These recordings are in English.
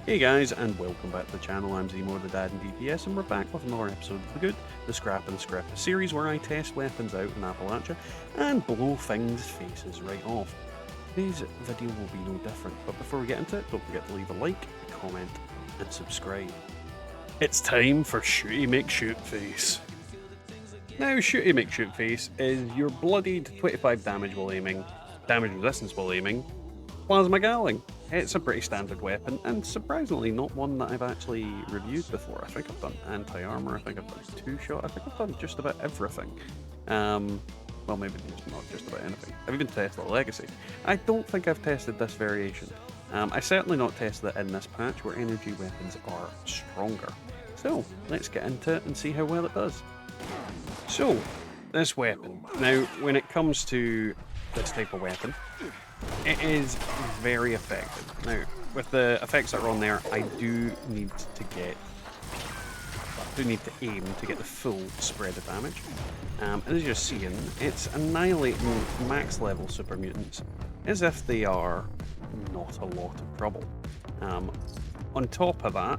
Hey guys, and welcome back to the channel. I'm Zemo, the Dad in DPS, and we're back with another episode of the Good, the Scrap, and the Scrap, a series where I test weapons out in Appalachia and blow things' faces right off. Today's video will be no different, but before we get into it, don't forget to leave a like, comment, and subscribe. It's time for Shooty McShoot Face. Now, Shooty McShoot Face is your bloodied 25 damage while aiming, damage resistance while aiming, plasma Gatling. It's a pretty standard weapon, and surprisingly not one that I've actually reviewed before. I think I've done anti-armor, I think I've done two-shot, I think I've done just about everything. Well, maybe not just about anything. I've even tested the Legacy. I don't think I've tested this variation. I certainly not tested it in this patch, where energy weapons are stronger. So, let's get into it and see how well it does. So, this weapon. Now, when it comes to this type of weapon, it is very effective. Now, with the effects that are on there, I do need to aim to get the full spread of damage. And as you're seeing, it's annihilating max level super mutants as if they are not a lot of trouble. On top of that,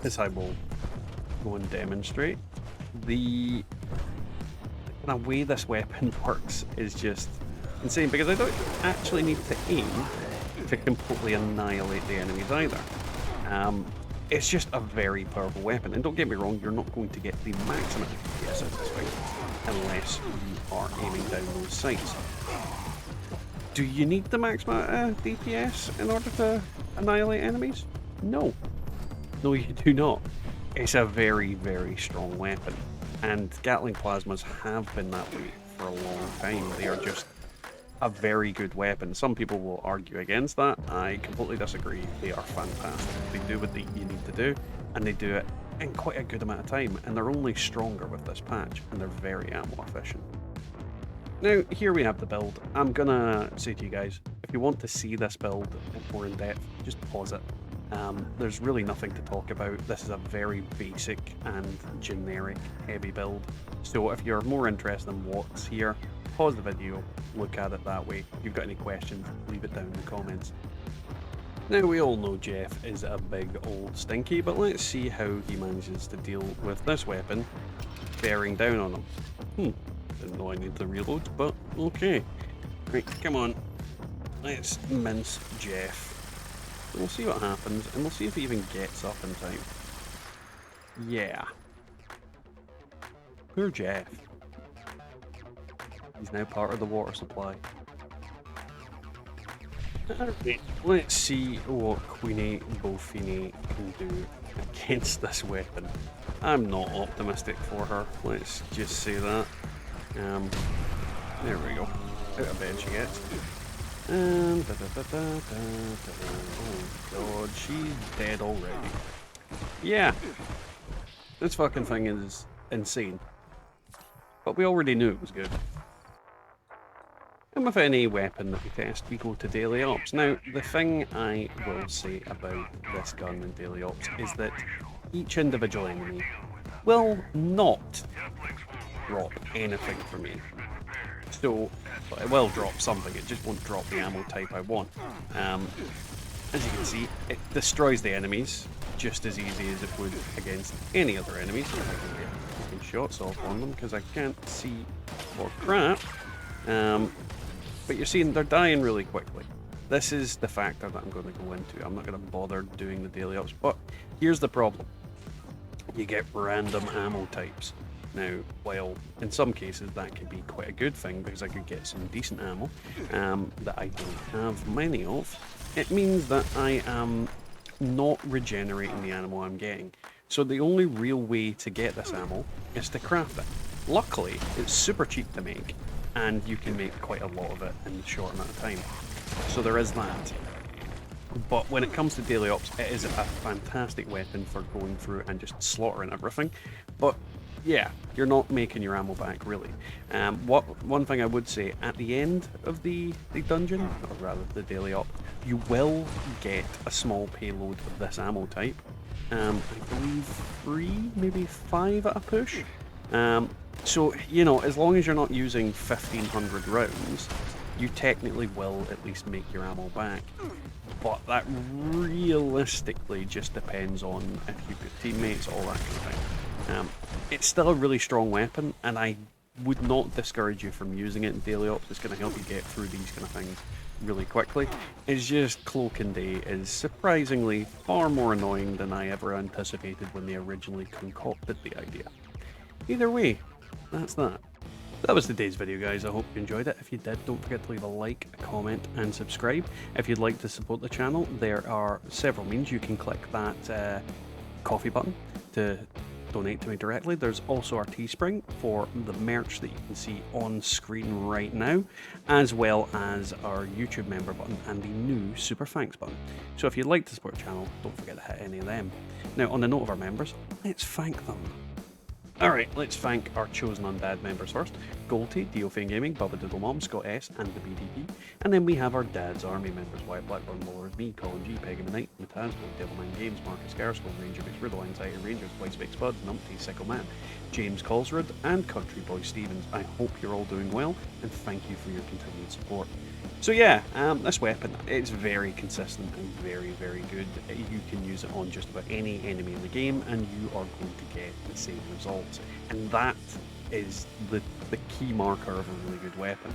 as I will go and demonstrate, the kind of way this weapon works is just insane, because I don't actually need to aim to completely annihilate the enemies either. It's just a very powerful weapon, and don't get me wrong, you're not going to get the maximum DPS out of this thing unless you are aiming down those sights. Do you need the maximum DPS in order to annihilate enemies? No. No, you do not. It's a very, very strong weapon, and Gatling plasmas have been that way for a long time. They are just a very good weapon. Some people will argue against that. I completely disagree. They are fantastic. They do what you need to do, and they do it in quite a good amount of time, and they're only stronger with this patch, and they're very ammo efficient. Now, here we have the build. I'm gonna say to you guys, if you want to see this build more in depth, just pause it. There's really nothing to talk about. This is a very basic and generic heavy build. So if you're more interested in what's here, pause the video, look at it that way. If you've got any questions, leave it down in the comments. Now, we all know Jeff is a big old stinky, but let's see how he manages to deal with this weapon bearing down on him. Didn't know I need to reload, but okay. Right, come on. Let's mince Jeff. We'll see what happens, and we'll see if he even gets up in time. Yeah. Poor Jeff. He's now part of the water supply. Alright, let's see what Queenie Bofini can do against this weapon. I'm not optimistic for her, let's just say that. There we go. Out of bed she gets. And oh god, she's dead already. Yeah. This fucking thing is insane. But we already knew it was good. And with any weapon that we test, we go to daily ops. Now, the thing I will say about this gun in daily ops is that each individual enemy will not drop anything for me. So, it will drop something, it just won't drop the ammo type I want. As you can see, it destroys the enemies just as easy as it would against any other enemies. If I can get fucking shots off on them, because I can't see for crap. But you're seeing they're dying really quickly. This is the factor that I'm going to go into. I'm not going to bother doing the daily ops, but here's the problem. You get random ammo types. Now, while in some cases that could be quite a good thing, because I could get some decent ammo that I don't have many of, it means that I am not regenerating the ammo I'm getting. So the only real way to get this ammo is to craft it. Luckily, it's super cheap to make, and you can make quite a lot of it in a short amount of time. So there is that. But when it comes to daily ops, it is a fantastic weapon for going through and just slaughtering everything. But yeah, you're not making your ammo back, really. One thing I would say, at the end of the dungeon, or rather the daily op, you will get a small payload of this ammo type. I believe 3, maybe 5 at a push. So, you know, as long as you're not using 1,500 rounds, you technically will at least make your ammo back. But that realistically just depends on if you've got teammates, all that kind of thing. It's still a really strong weapon, and I would not discourage you from using it in daily ops. It's going to help you get through these kind of things really quickly. It's just Cloak and Day is surprisingly far more annoying than I ever anticipated when they originally concocted the idea. Either way, that's that. That was today's video, guys. I hope you enjoyed it. If you did, don't forget to leave a like, a comment, and subscribe. If you'd like to support the channel, there are several means. You can click that coffee button to donate to me directly. There's also our Teespring for the merch that you can see on screen right now, as well as our YouTube member button and the new Super Thanks button. So if you'd like to support the channel, don't forget to hit any of them. Now, on the note of our members, let's thank them. Alright, let's thank our chosen undead members first. Golty, Diofane Gaming, Bubba Diddle Mom, Scott S, and the BDP. And then we have our Dad's Army members, Wyatt Blackburn, Lowers, me, Colin G, Peggy Knight, Matazbo, Devilman Games, Marcus Garskull, Ranger Mix, Riddle, Anxiety Rangers, White Spikes Bud, Numpty, Sickle Man, James Colsrud, and Country Boy Stevens. I hope you're all doing well, and thank you for your continued support. So yeah, this weapon, it's very consistent and very, very good. You can use it on just about any enemy in the game and you are going to get the same results. And that is the key marker of a really good weapon.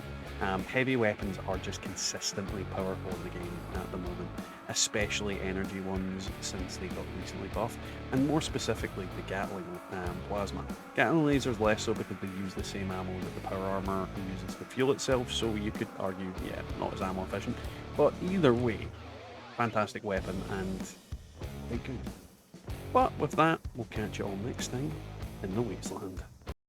Heavy weapons are just consistently powerful in the game at the moment, especially energy ones since they got recently buffed, and more specifically the Gatling plasma. Gatling lasers less so because they use the same ammo that the power armor uses to fuel itself, so you could argue, yeah, not as ammo efficient, but either way, fantastic weapon and quite good. But with that, we'll catch you all next time in the Wasteland.